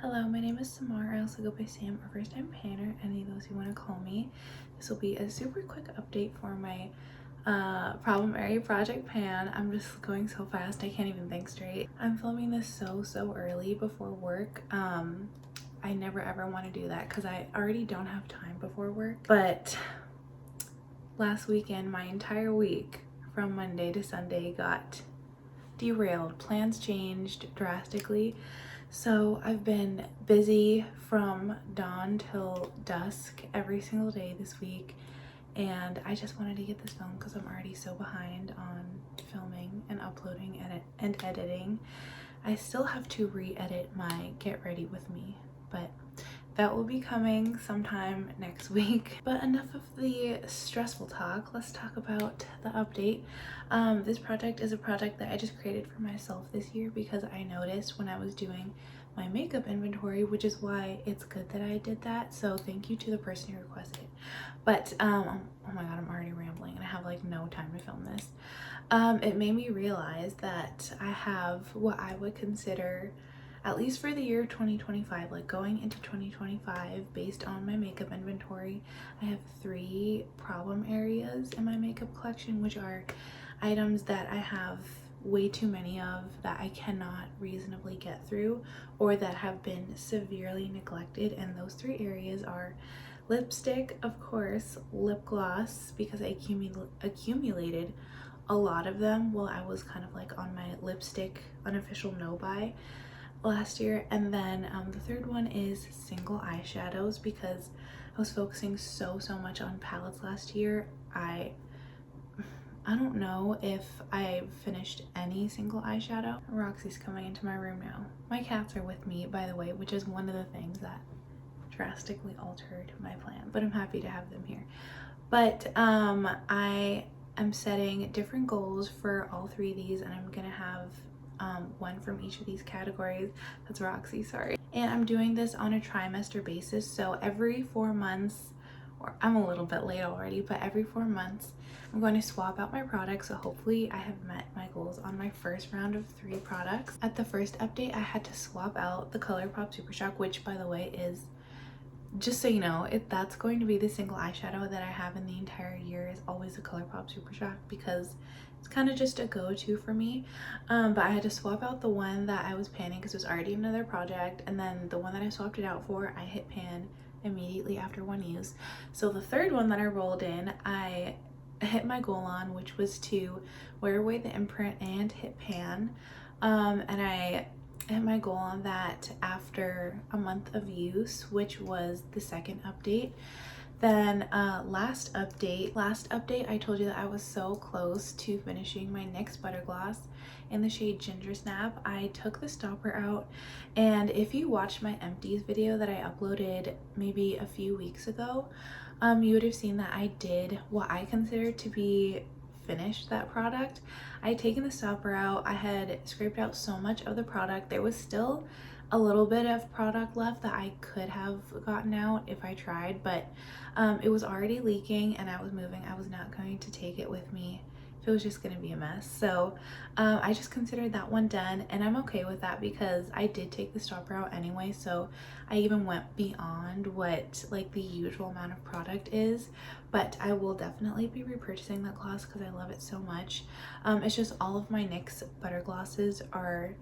Hello, my name is Samar. I also go by Sam or First Time Panner, any of those you want to call me. This will be a super quick update for my problem area project pan. I'm just going so fast I can't even think straight. I'm filming this so early before work. I never ever want to do that because I already don't have time before work. But last weekend, my entire week from Monday to Sunday got derailed. Plans changed drastically. So I've been busy from dawn till dusk every single day this week, and I just wanted to get this filmed because I'm already so behind on filming and uploading and editing. I still have to re-edit my Get Ready With Me, but that will be coming sometime next week. But enough of the stressful talk. Let's talk about the update. This project is a project that I just created for myself this year because I noticed when I was doing my makeup inventory, which is why it's good that I did that. So thank you to the person who requested it. But oh my god, I'm already rambling and I have like no time to film this. It made me realize that I have what I would consider, at least for the year 2025, like going into 2025, based on my makeup inventory, I have 3 problem areas in my makeup collection, which are items that I have way too many of that I cannot reasonably get through, or that have been severely neglected. And those 3 areas are lipstick, of course, lip gloss, because I accumulated a lot of them while I was kind of like on my lipstick unofficial no buy last year. And then the third one is single eyeshadows, because I was focusing so much on palettes last year. I don't know if I finished any single eyeshadow. Roxy's coming into my room now. My cats are with me, by the way, which is one of the things that drastically altered my plan, but I'm happy to have them here. But I am setting different goals for all 3 of these, and I'm gonna have one from each of these categories. That's Roxy, sorry. And I'm doing this on a trimester basis, so every 4 months, or I'm a little bit late already, but every 4 months I'm going to swap out my products. So hopefully I have met my goals on my first round of 3 products. At the first update, I had to swap out the ColourPop Super Shock, which by the way is, just so you know, that's going to be the single eyeshadow that I have in the entire year, is always the ColourPop Super Shock, because it's kind of just a go-to for me. But I had to swap out the one that I was panning because it was already another project, and then the one that I swapped it out for, I hit pan immediately after one use. So the third one that I rolled in, I hit my goal on, which was to wear away the imprint and hit pan. And I hit my goal on that after a month of use, which was the second update. Then last update I told you that I was so close to finishing my NYX Butter Gloss in the shade Ginger Snap. I took the stopper out, and if you watched my empties video that I uploaded maybe a few weeks ago, you would have seen that I did what I consider to be finished that product. I had taken the stopper out, I had scraped out so much of the product. There was still a little bit of product left that I could have gotten out if I tried, but it was already leaking and I was moving. I was not going to take it with me if it was just going to be a mess. So I just considered that one done, and I'm okay with that because I did take the stopper out anyway. So I even went beyond what like the usual amount of product is, but I will definitely be repurchasing that gloss because I love it so much. It's just all of my NYX butter glosses are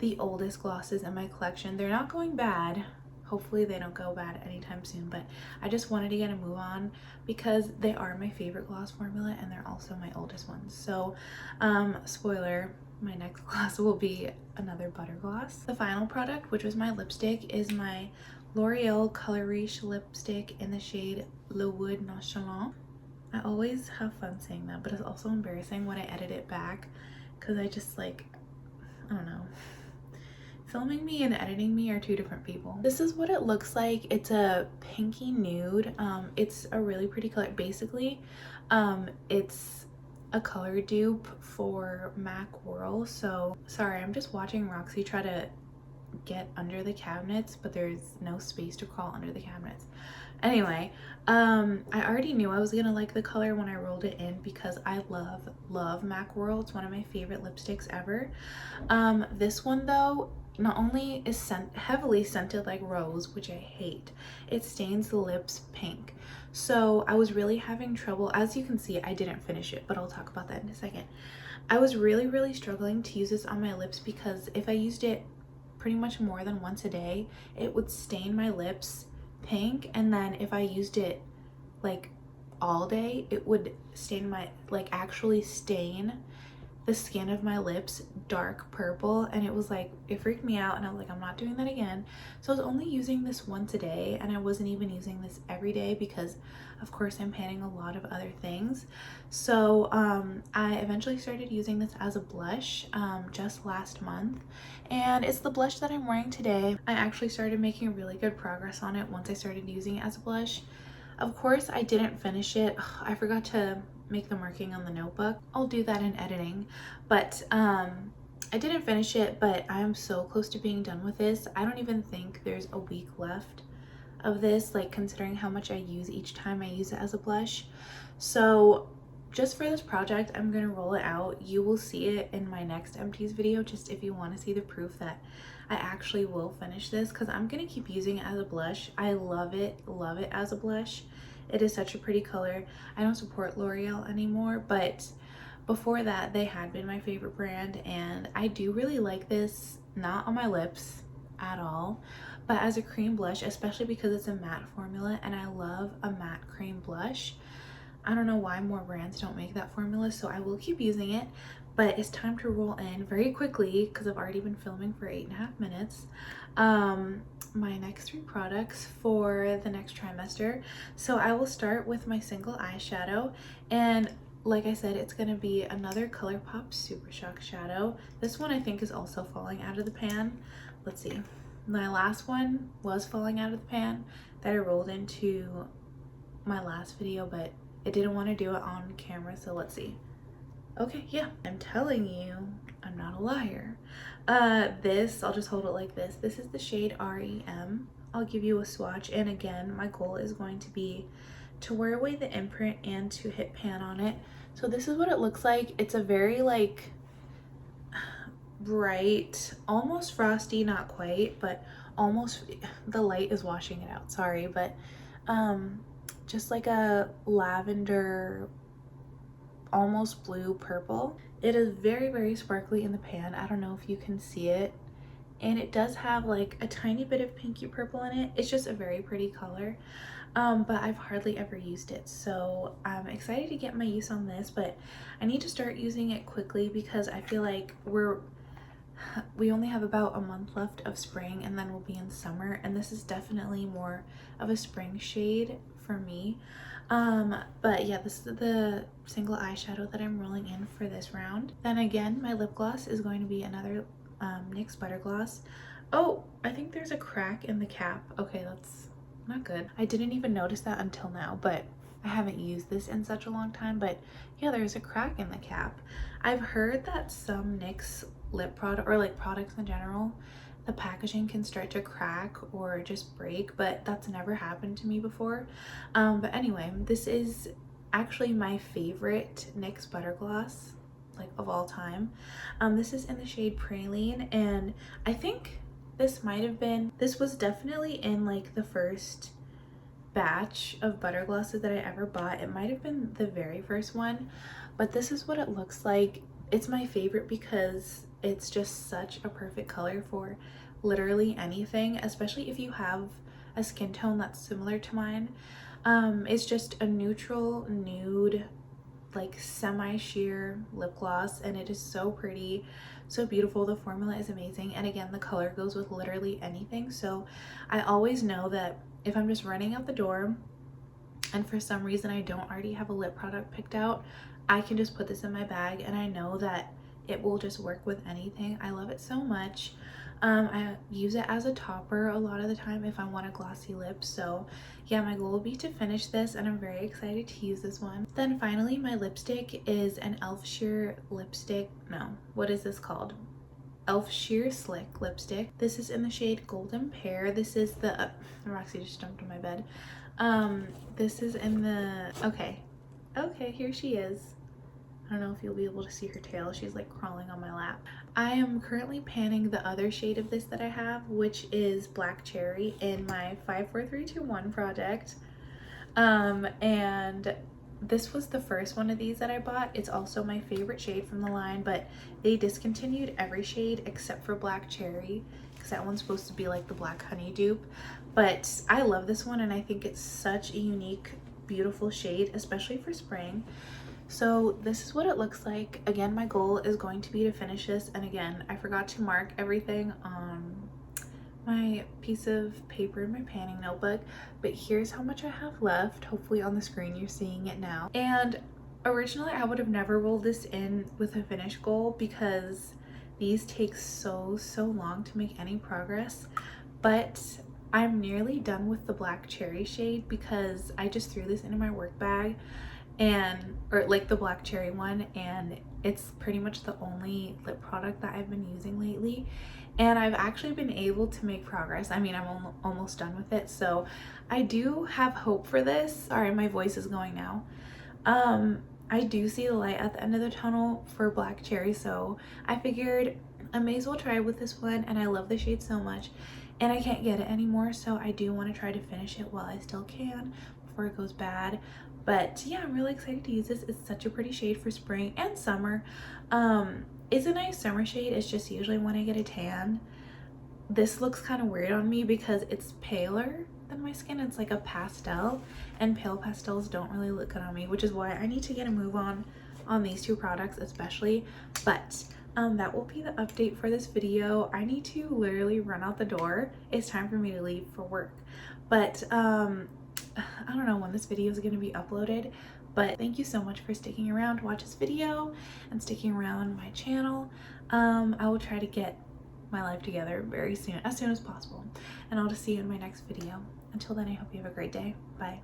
the oldest glosses in my collection. They're not going bad. Hopefully they don't go bad anytime soon, but I just wanted to get a move on because they are my favorite gloss formula and they're also my oldest ones. So spoiler, my next gloss will be another butter gloss. The final product, which was my lipstick, is my L'Oreal Color Riche lipstick in the shade Le Wood Nonchalant. I always have fun saying that, but it's also embarrassing when I edit it back because I just like, I don't know. Filming me and editing me are 2 different people. This is what it looks like. It's a pinky nude. It's a really pretty color. Basically, it's a color dupe for MAC Whirl. So sorry, I'm just watching Roxy try to get under the cabinets, but there's no space to crawl under the cabinets. Anyway, I already knew I was gonna like the color when I rolled it in because I love MAC Whirl. It's one of my favorite lipsticks ever. This one though, not only is heavily scented like rose, which I hate, it stains the lips pink. So I was really having trouble. As you can see, I didn't finish it, but I'll talk about that in a second. I was really struggling to use this on my lips because if I used it pretty much more than once a day, it would stain my lips pink. And then if I used it like all day, it would stain my, like actually stain the skin of my lips dark purple, and it was like, it freaked me out, and I was like, I'm not doing that again. So I was only using this once a day, and I wasn't even using this every day because of course I'm panning a lot of other things. So I eventually started using this as a blush just last month, and it's the blush that I'm wearing today. I actually started making really good progress on it once I started using it as a blush. Of course I didn't finish it. Ugh, I forgot to make the marking on the notebook. I'll do that in editing, but I didn't finish it, but I am so close to being done with this. I don't even think there's a week left of this, like considering how much I use each time I use it as a blush. So just for this project, I'm gonna roll it out. You will see it in my next empties video, just if you want to see the proof that I actually will finish this, because I'm gonna keep using it as a blush. I love it as a blush. It is such a pretty color. I don't support L'Oreal anymore, but before that they had been my favorite brand, and I do really like this, not on my lips at all, but as a cream blush, especially because it's a matte formula, and I love a matte cream blush. I don't know why more brands don't make that formula, so I will keep using it. But it's time to roll in very quickly because I've already been filming for 8.5 minutes. My next 3 products for the next trimester. So I will start with my single eyeshadow, and like I said, it's gonna be another ColourPop Super Shock shadow. This one I think is also falling out of the pan. Let's see. My last one was falling out of the pan that I rolled into my last video, but it didn't want to do it on camera, so let's see. Okay, yeah, I'm telling you, I'm not a liar. This, I'll just hold it like this. This is the shade REM. I'll give you a swatch, and again, my goal is going to be to wear away the imprint and to hit pan on it. So this is what it looks like. It's a very like bright, almost frosty, not quite, but almost, the light is washing it out, sorry, but just like a lavender, almost blue purple. It is very sparkly in the pan. I don't know if you can see it, and it does have like a tiny bit of pinky purple in it. It's just a very pretty color, but I've hardly ever used it, so I'm excited to get my use on this, but I need to start using it quickly because I feel like we only have about a month left of spring, and then we'll be in summer, and this is definitely more of a spring shade for me. But yeah, this is the single eyeshadow that I'm rolling in for this round. Then again, my lip gloss is going to be another NYX Butter Gloss. Oh, I think there's a crack in the cap. Okay, that's not good. I didn't even notice that until now, but I haven't used this in such a long time. But yeah, there's a crack in the cap. I've heard that some NYX lip product, or like products in general, the packaging can start to crack or just break, but that's never happened to me before. But anyway, this is actually my favorite NYX Butter Gloss, like of all time. This is in the shade Praline, and I think this was definitely in like the first batch of butter glosses that I ever bought. It might have been the very first one, but this is what it looks like. It's my favorite because it's just such a perfect color for literally anything, especially if you have a skin tone that's similar to mine. It's just a neutral nude, like semi-sheer lip gloss, and it is so pretty, so beautiful. The formula is amazing, and again, the color goes with literally anything. So I always know that if I'm just running out the door and for some reason I don't already have a lip product picked out, I can just put this in my bag, and I know that it will just work with anything. I love it so much. I use it as a topper a lot of the time if I want a glossy lip. So yeah, my goal will be to finish this, and I'm very excited to use this one. Then finally, my lipstick is an Elf Sheer lipstick. No, what is this called? Elf Sheer Slick lipstick. This is in the shade Golden Pear. This is the Roxy just jumped on my bed. This is in the okay, here she is. don't know if you'll be able to see her tail. She's like crawling on my lap. I am currently panning the other shade of this that I have, which is Black Cherry in my 54321 project. And this was the first one of these that I bought. It's also my favorite shade from the line, but they discontinued every shade except for Black Cherry because that one's supposed to be like the Black Honey dupe. But I love this one and I think it's such a unique, beautiful shade, especially for spring. So this is what it looks like. Again, my goal is going to be to finish this, and again, I forgot to mark everything on my piece of paper in my panning notebook, but here's how much I have left. Hopefully on the screen you're seeing it now. And originally I would have never rolled this in with a finish goal because these take so long to make any progress, but I'm nearly done with the Black Cherry shade because I just threw this into my work bag, and or like the Black Cherry one, and it's pretty much the only lip product that I've been using lately, and I've actually been able to make progress. I mean, I'm almost done with it, so I do have hope for this. Sorry, my voice is going now. I do see the light at the end of the tunnel for Black Cherry, so I figured I may as well try with this one, and I love the shade so much and I can't get it anymore, so I do want to try to finish it while I still can before it goes bad. But yeah, I'm really excited to use this. It's such a pretty shade for spring and summer. It's a nice summer shade. It's just usually when I get a tan. This looks kind of weird on me because it's paler than my skin. It's like a pastel, and pale pastels don't really look good on me, which is why I need to get a move on these two products especially. But that will be the update for this video. I need to literally run out the door. It's time for me to leave for work, but I don't know when this video is going to be uploaded, but thank you so much for sticking around to watch this video and sticking around my channel. I will try to get my life together very soon, as soon as possible, and I'll just see you in my next video. Until then, I hope you have a great day. Bye.